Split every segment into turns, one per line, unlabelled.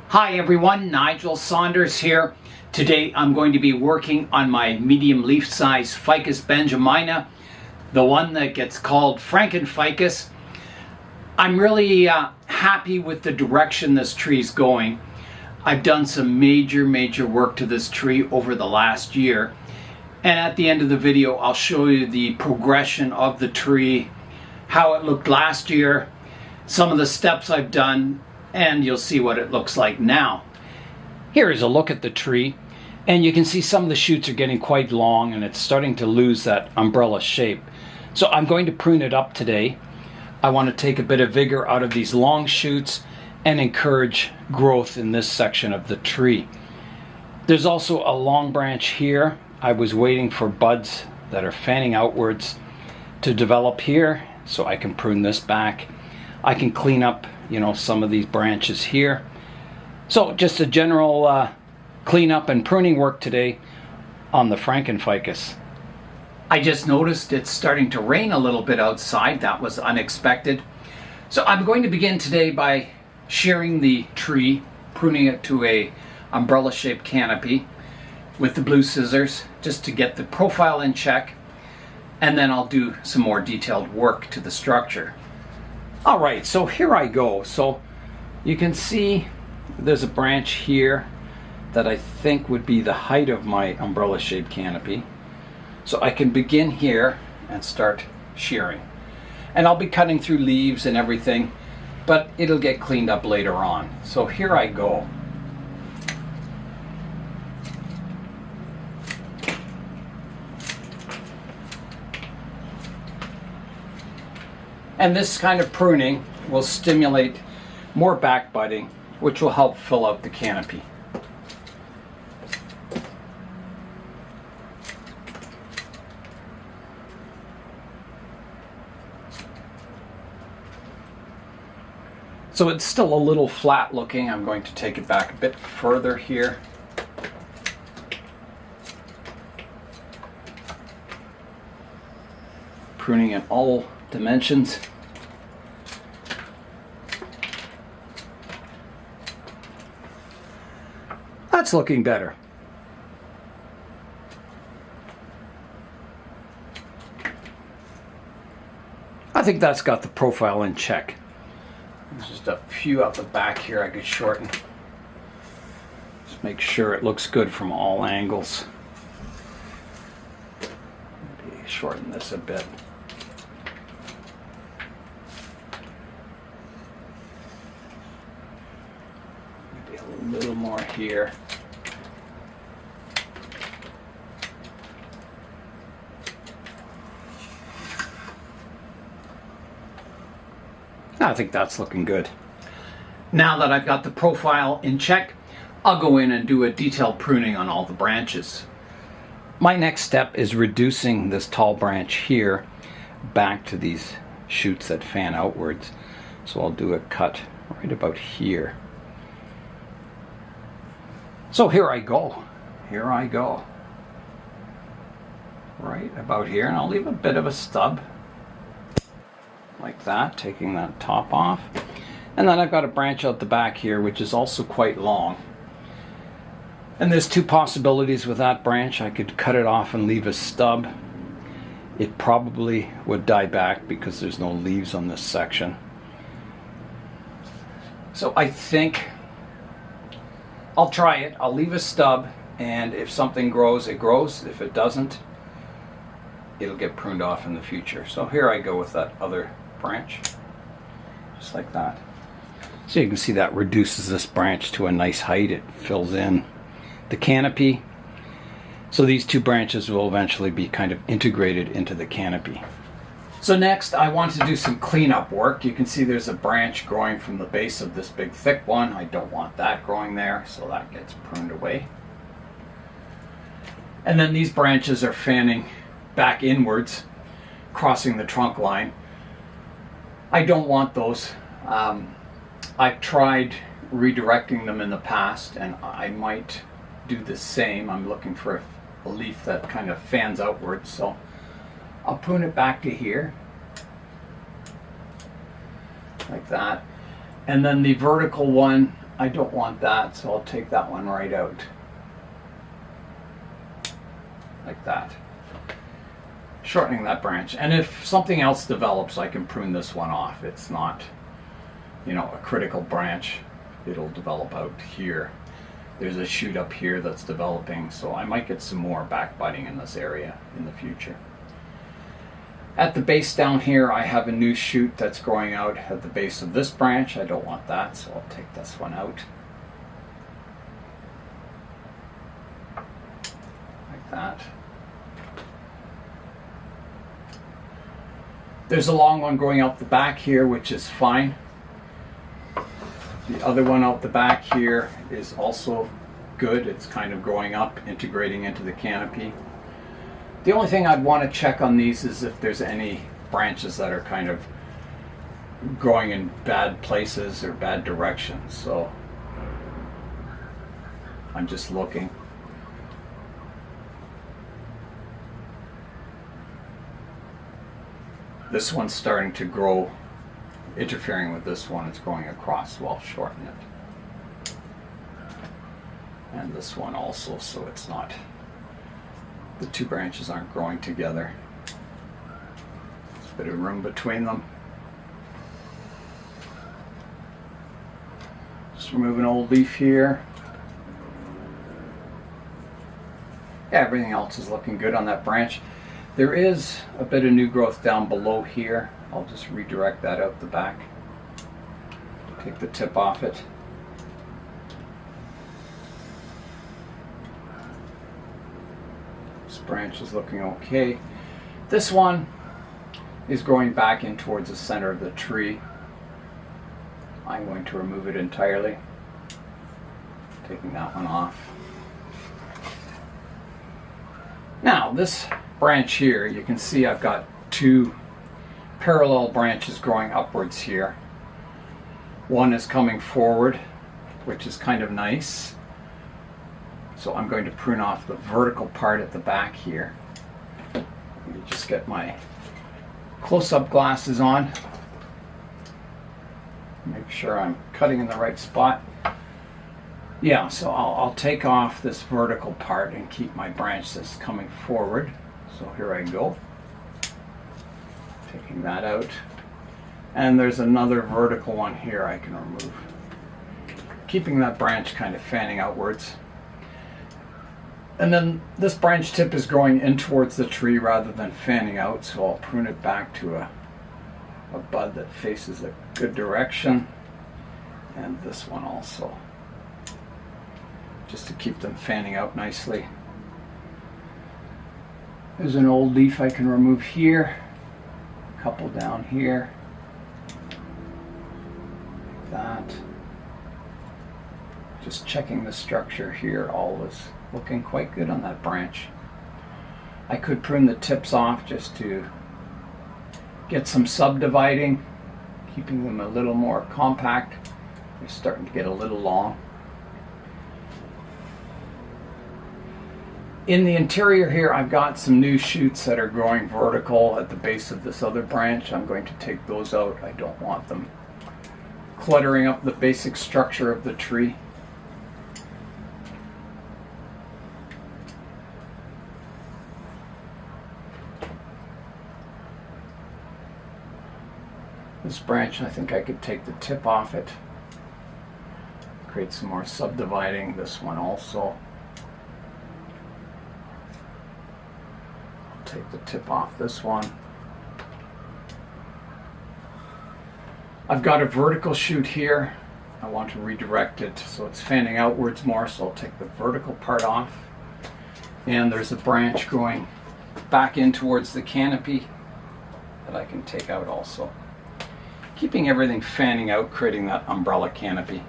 Hi everyone, Nigel Saunders here. Today I'm going to be working on my medium leaf size Ficus benjamina, the one that gets called Franken-Ficus. I'm really happy with the direction this tree is going. I've done some major work to this tree over the last year. And at the end of the video, I'll show you the progression of the tree, how it looked last year, some of the steps I've done, and you'll see what it looks like now. Here is a look at the tree, and you can see some of the shoots are getting quite long and it's starting to lose that umbrella shape. So I'm going to prune it up today. I want to take a bit of vigor out of these long shoots and encourage growth in this section of the tree. There's also a long branch here. I was waiting for buds that are fanning outwards to develop here so I can prune this back. I can clean up, some of these branches here. So just a general cleanup and pruning work today on the Franken-Ficus. I just noticed it's starting to rain a little bit outside. That was unexpected. So I'm going to begin today by shearing the tree, pruning it to a umbrella shaped canopy with the blue scissors just to get the profile in check, and then I'll do some more detailed work to the structure. All right, so here I go. So you can see there's a branch here that I think would be the height of my umbrella shaped canopy. So I can begin here and start shearing. And I'll be cutting through leaves and everything, but it'll get cleaned up later on. So here I go. And this kind of pruning will stimulate more back budding, which will help fill out the canopy. So it's still a little flat looking. I'm going to take it back a bit further here. Pruning in all dimensions. That's looking better. I think that's got the profile in check. There's just a few out the back here I could shorten. Just make sure it looks good from all angles. Maybe shorten this a bit. Maybe a little more here. I think that's looking good. Now that I've got the profile in check, I'll go in and do a detailed pruning on all the branches. My next step is reducing this tall branch here back to these shoots that fan outwards. So I'll do a cut right about here. So here I go. Here I go. Right about here, and I'll leave a bit of a stub. Like that, taking that top off. And then I've got a branch out the back here which is also quite long. And there's two possibilities with that branch. I could cut it off and leave a stub. It probably would die back because there's no leaves on this section. So I think I'll try it. I'll leave a stub, and if something grows, it grows. If it doesn't, it'll get pruned off in the future. So here I go with that other branch, just like that. So you can see that reduces this branch to a nice height. It fills in the canopy. So these two branches will eventually be kind of integrated into the canopy. So next I want to do some cleanup work. You can see there's a branch growing from the base of this big thick one. I don't want that growing there, so that gets pruned away. And then these branches are fanning back inwards, crossing the trunk line. I don't want those. I've tried redirecting them in the past, and I might do the same. I'm looking for a leaf that kind of fans outwards, so I'll prune it back to here, like that. And then the vertical one, I don't want that, so I'll take that one right out. Like that. Shortening that branch. And if something else develops, I can prune this one off. It's not, you know, a critical branch. It'll develop out here. There's a shoot up here that's developing, so I might get some more back budding in this area in the future. At the base down here, I have a new shoot that's growing out at the base of this branch. I don't want that, so I'll take this one out. Like that. There's a long one going out the back here, which is fine. The other one out the back here is also good. It's kind of growing up, integrating into the canopy. The only thing I'd want to check on these is if there's any branches that are kind of growing in bad places or bad directions. So I'm just looking. This one's starting to grow, interfering with this one. It's going across, so I'll shorten it. And this one also, so it's not, the two branches aren't growing together. There's a bit of room between them. Just remove an old leaf here. Yeah, everything else is looking good on that branch. There is a bit of new growth down below here. I'll just redirect that out the back. Take the tip off it. This branch is looking okay. This one is growing back in towards the center of the tree. I'm going to remove it entirely. Taking that one off. Now this branch here, you can see I've got two parallel branches growing upwards here. One is coming forward, which is kind of nice. So I'm going to prune off the vertical part at the back here. Let me just get my close-up glasses on. Make sure I'm cutting in the right spot. Yeah, so I'll take off this vertical part and keep my branch that's coming forward. So here I go. Taking that out. And there's another vertical one here I can remove. Keeping that branch kind of fanning outwards. And then this branch tip is growing in towards the tree rather than fanning out, so I'll prune it back to a bud that faces a good direction. And this one also. Just to keep them fanning out nicely. There's an old leaf I can remove here. A couple down here. Like that. Just checking the structure here. All is looking quite good on that branch. I could prune the tips off just to get some subdividing, keeping them a little more compact. They're starting to get a little long. In the interior here, I've got some new shoots that are growing vertical at the base of this other branch. I'm going to take those out. I don't want them cluttering up the basic structure of the tree. This branch, I think I could take the tip off it. Create some more subdividing. This one also. Take the tip off this one. I've got a vertical shoot here. I want to redirect it so it's fanning outwards more, so I'll take the vertical part off. And there's a branch going back in towards the canopy that I can take out also. Keeping everything fanning out, creating that umbrella canopy.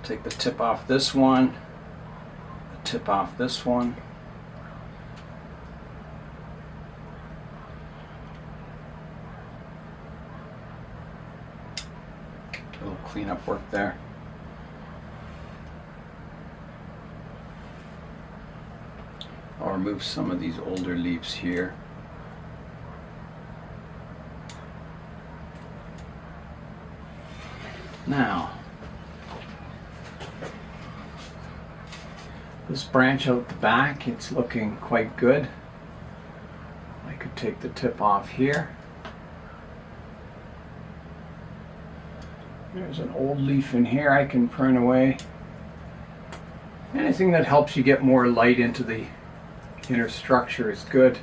Take the tip off this one. Tip off this one. A little cleanup work there. I'll remove some of these older leaves here. Now, this branch out the back, it's looking quite good. I could take the tip off here. There's an old leaf in here I can prune away. Anything that helps you get more light into the inner structure is good.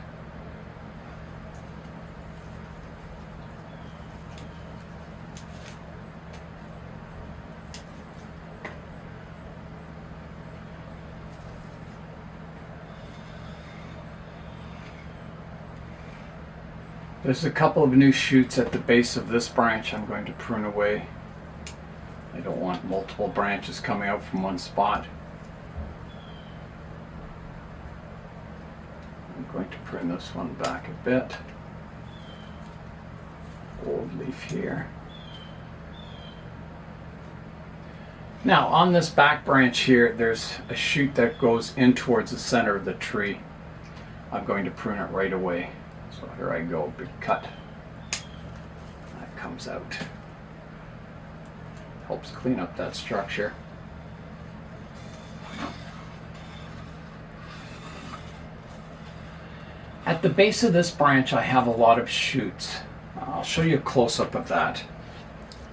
There's a couple of new shoots at the base of this branch I'm going to prune away. I don't want multiple branches coming out from one spot. I'm going to prune this one back a bit. Old leaf here. Now on this back branch here, there's a shoot that goes in towards the center of the tree. I'm going to prune it right away. So here I go, big cut. That comes out. Helps clean up that structure. At the base of this branch I have a lot of shoots. I'll show you a close-up of that.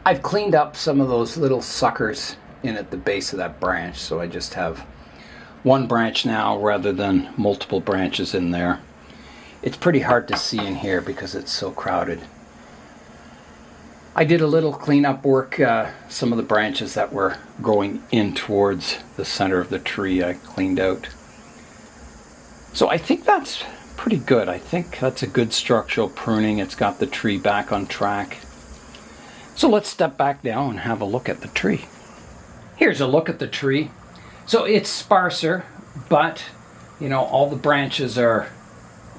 I've cleaned up some of those little suckers in at the base of that branch, so I just have one branch now rather than multiple branches in there. It's pretty hard to see in here because it's so crowded. I did a little cleanup work. Some of the branches that were growing in towards the center of the tree I cleaned out. So I think that's pretty good. I think that's a good structural pruning. It's got the tree back on track. So let's step back now and have a look at the tree. Here's a look at the tree. So it's sparser, but you know, all the branches are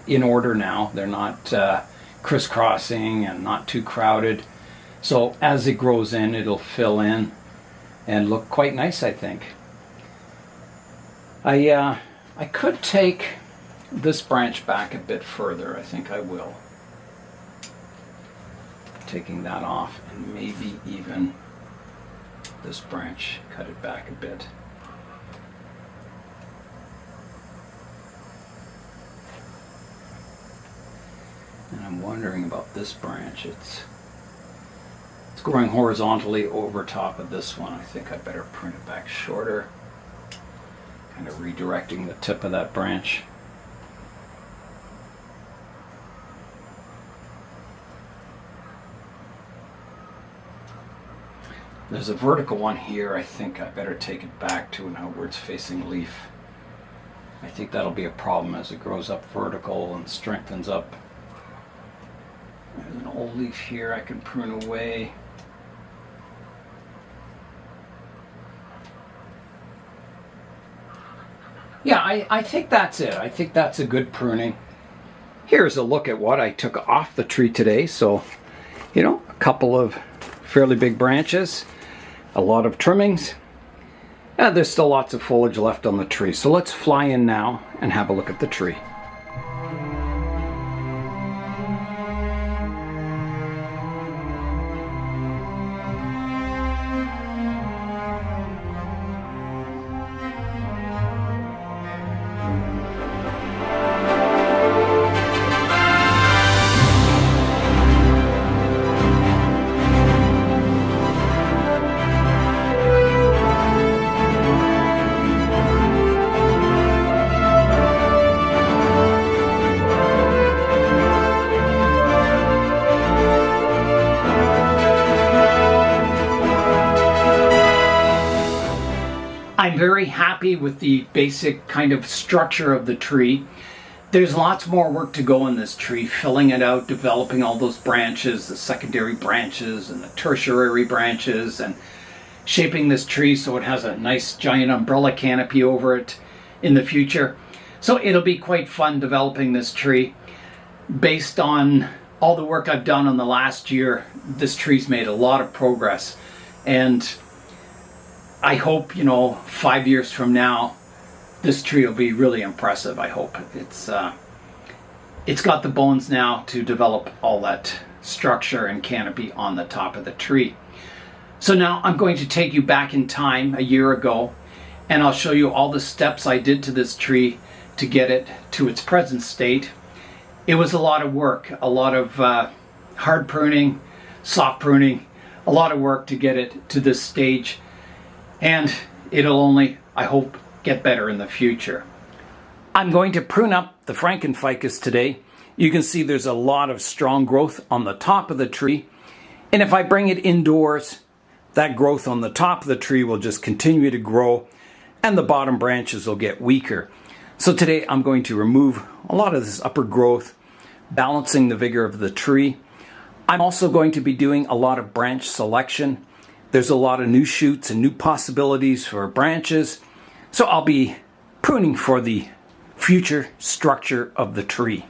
in order now. They're not crisscrossing and not too crowded. So as it grows in, it'll fill in and look quite nice, I think. I could take this branch back a bit further. I think I will. Taking that off, and maybe even this branch, cut it back a bit. And I'm wondering about this branch. It's growing horizontally over top of this one. I think I better prune it back shorter. Kind of redirecting the tip of that branch. There's a vertical one here. I think I better take it back to an outwards facing leaf. I think that'll be a problem as it grows up vertical and strengthens up. There's an old leaf here I can prune away. Yeah, I think that's it. I think that's a good pruning. Here's a look at what I took off the tree today. So, you know, a couple of fairly big branches, a lot of trimmings, and there's still lots of foliage left on the tree. So let's fly in now and have a look at the tree. I'm very happy with the basic kind of structure of the tree. There's lots more work to go in this tree, filling it out, developing all those branches, the secondary branches and the tertiary branches, and shaping this tree so it has a nice giant umbrella canopy over it in the future. So it'll be quite fun developing this tree. Based on all the work I've done in the last year, this tree's made a lot of progress. And I hope, 5 years from now, this tree will be really impressive. I hope it's got the bones now to develop all that structure and canopy on the top of the tree. So now I'm going to take you back in time a year ago, and I'll show you all the steps I did to this tree to get it to its present state. It was a lot of work, a lot of hard pruning, soft pruning, a lot of work to get it to this stage, and it'll only, I hope, get better in the future. I'm going to prune up the Franken-Ficus today. You can see there's a lot of strong growth on the top of the tree, and if I bring it indoors, that growth on the top of the tree will just continue to grow and the bottom branches will get weaker. So today I'm going to remove a lot of this upper growth, balancing the vigor of the tree. I'm also going to be doing a lot of branch selection. There's a lot of new shoots and new possibilities for branches. So I'll be pruning for the future structure of the tree.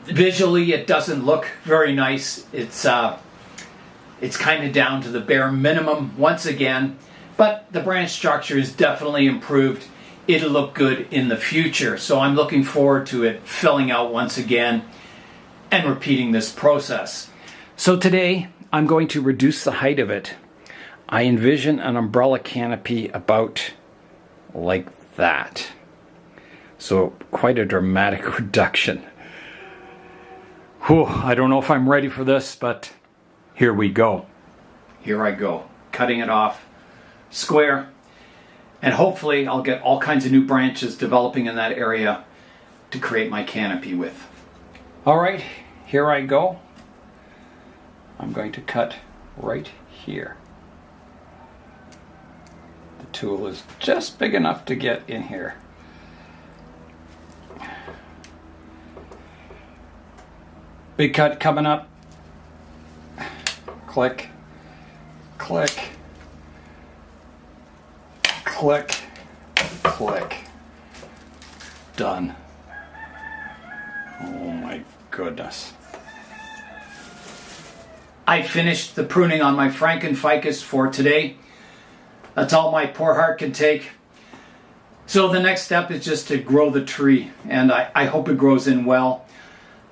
Visually it doesn't look very nice. It's kind of down to the bare minimum once again, but the branch structure is definitely improved. It'll look good in the future. So I'm looking forward to it filling out once again and repeating this process. So today I'm going to reduce the height of it. I envision an umbrella canopy about like that. So quite a dramatic reduction. Whew, I don't know if I'm ready for this, but here we go. Here I go, cutting it off square, and hopefully I'll get all kinds of new branches developing in that area to create my canopy with. All right, here I go. I'm going to cut right here. The tool is just big enough to get in here. Big cut coming up. Click, click, click, click. Done. Oh my goodness. I finished the pruning on my Franken-Ficus for today. That's all my poor heart can take. So the next step is just to grow the tree, and I hope it grows in well.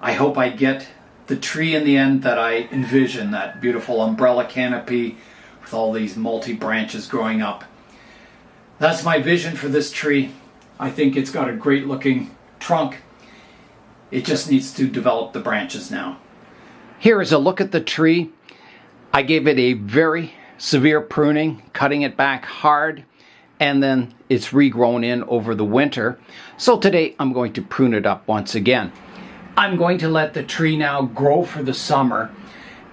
I hope I get the tree in the end that I envision, that beautiful umbrella canopy with all these multi-branches growing up. That's my vision for this tree. I think it's got a great looking trunk. It just needs to develop the branches now. Here is a look at the tree. I gave it a very severe pruning, cutting it back hard, and then it's regrown in over the winter. So today I'm going to prune it up once again. I'm going to let the tree now grow for the summer,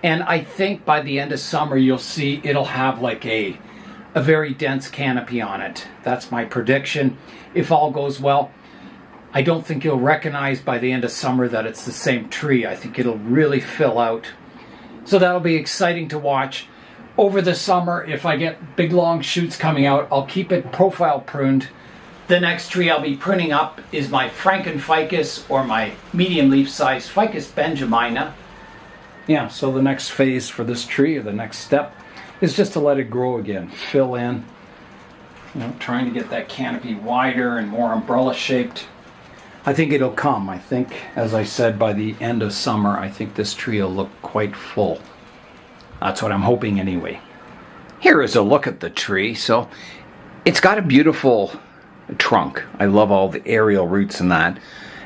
and I think by the end of summer you'll see it'll have like a very dense canopy on it. That's my prediction. If all goes well, I don't think you'll recognize by the end of summer that it's the same tree. I think it'll really fill out. So that'll be exciting to watch. Over the summer, if I get big long shoots coming out, I'll keep it profile pruned. The next tree I'll be pruning up is my Franken-Ficus, or my medium leaf size Ficus benjamina. Yeah, so the next phase for this tree, or the next step, is just to let it grow again, fill in, trying to get that canopy wider and more umbrella shaped. I think it'll come. I think, as I said, by the end of summer, I think this tree will look quite full. That's what I'm hoping anyway. Here is a look at the tree. So it's got a beautiful trunk. I love all the aerial roots in that.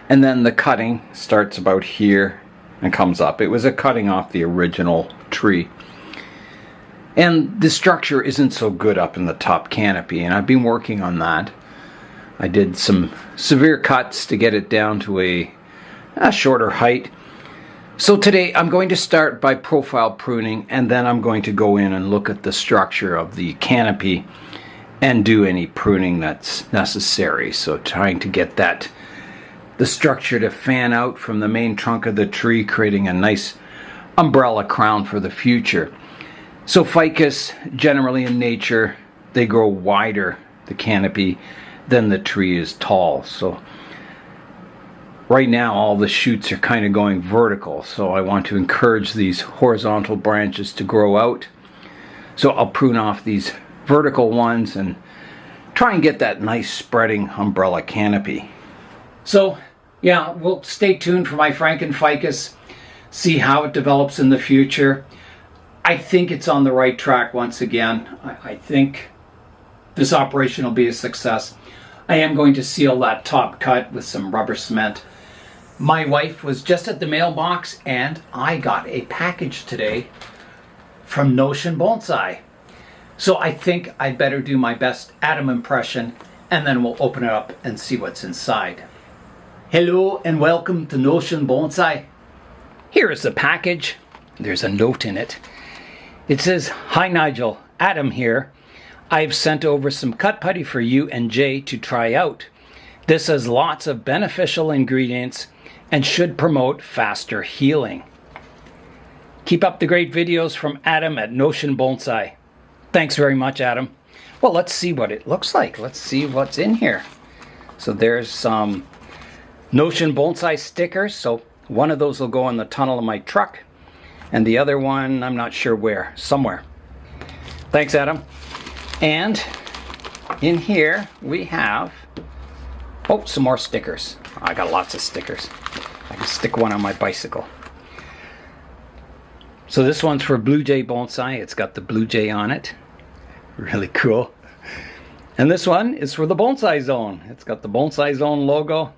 And then the cutting starts about here and comes up. It was a cutting off the original tree. And the structure isn't so good up in the top canopy, and I've been working on that. I did some severe cuts to get it down to a shorter height. So today I'm going to start by profile pruning, and then I'm going to go in and look at the structure of the canopy and do any pruning that's necessary. So trying to get the structure to fan out from the main trunk of the tree, creating a nice umbrella crown for the future. So ficus, generally in nature, they grow wider, the canopy, than the tree is tall. So right now all the shoots are kind of going vertical, so I want to encourage these horizontal branches to grow out. So I'll prune off these vertical ones and try and get that nice spreading umbrella canopy. So yeah, we'll stay tuned for my Franken-Ficus, see how it develops in the future. I think it's on the right track once again. I think this operation will be a success. I am going to seal that top cut with some rubber cement. My wife was just at the mailbox and I got a package today from Notion Bonsai. So I think I'd better do my best Adam impression and then we'll open it up and see what's inside. Hello and welcome to Notion Bonsai. Here is the package. There's a note in it. It says, "Hi Nigel, Adam here. I've sent over some cut putty for you and Jay to try out. This has lots of beneficial ingredients and should promote faster healing. Keep up the great videos from Adam at Notion Bonsai." Thanks very much, Adam. Well, let's see what it looks like. Let's see what's in here. So there's some Notion Bonsai stickers. So one of those will go in the tunnel of my truck and the other one, I'm not sure where, somewhere. Thanks, Adam. And in here we have, oh, some more stickers. I got lots of stickers. I can stick one on my bicycle. So this one's for Blue Jay Bonsai. It's got the Blue Jay on it. Really cool. And this one is for the Bonsai Zone. It's got the Bonsai Zone logo.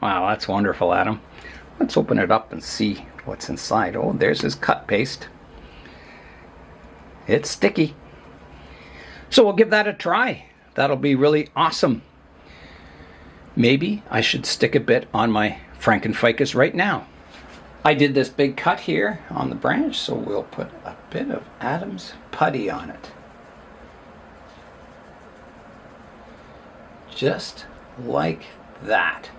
Wow, that's wonderful, Adam. Let's open it up and see what's inside. Oh, there's his cut paste. It's sticky. So we'll give that a try. That'll be really awesome. Maybe I should stick a bit on my Franken-Ficus right now. I did this big cut here on the branch, so we'll put a bit of Adam's putty on it. Just like that.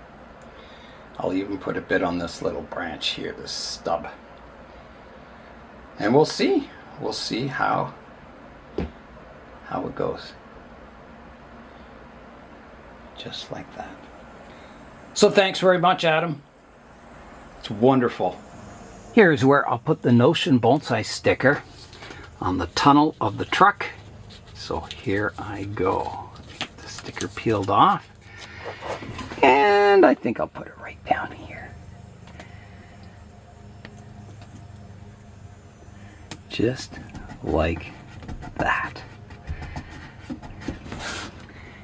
I'll even put a bit on this little branch here, this stub. And we'll see. We'll see how it goes. Just like that. So thanks very much, Adam. It's wonderful. Here's where I'll put the Notion Bonsai sticker on the tunnel of the truck. So here I go. Get the sticker peeled off. And I think I'll put it right down here. Just like that.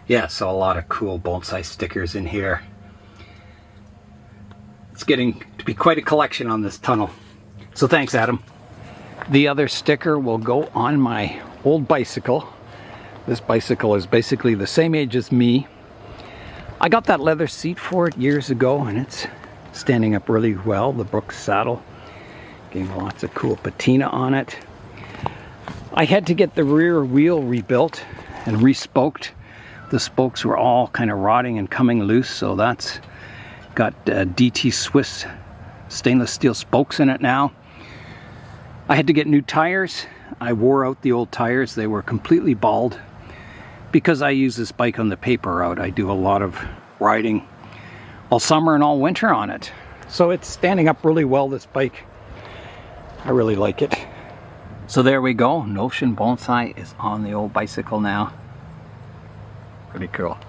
Yeah, so a lot of cool bonsai stickers in here. It's getting to be quite a collection on this tunnel. So thanks, Adam. The other sticker will go on my old bicycle. This bicycle is basically the same age as me. I got that leather seat for it years ago and it's standing up really well. The Brooks saddle. Getting lots of cool patina on it. I had to get the rear wheel rebuilt and respoked. The spokes were all kind of rotting and coming loose, so that's got DT Swiss stainless steel spokes in it now. I had to get new tires. I wore out the old tires. They were completely bald. Because I use this bike on the paper route, I do a lot of riding all summer and all winter on it. So it's standing up really well, this bike. I really like it. So there we go. Notion Bonsai is on the old bicycle now. Pretty cool.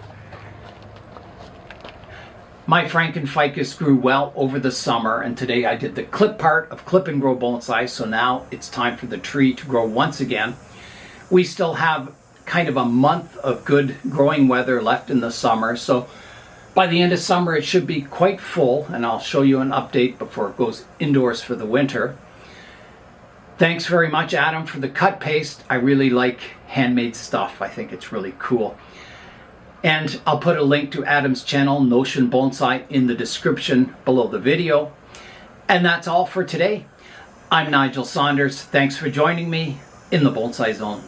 My Franken-Ficus grew well over the summer, and today I did the clip part of Clip and Grow Bonsai, so now it's time for the tree to grow once again. We still have kind of a month of good growing weather left in the summer, so by the end of summer it should be quite full, and I'll show you an update before it goes indoors for the winter. Thanks very much, Adam, for the cut paste. I really like handmade stuff. I think it's really cool. And I'll put a link to Adam's channel, Notion Bonsai, in the description below the video. And that's all for today. I'm Nigel Saunders. Thanks for joining me in the Bonsai Zone.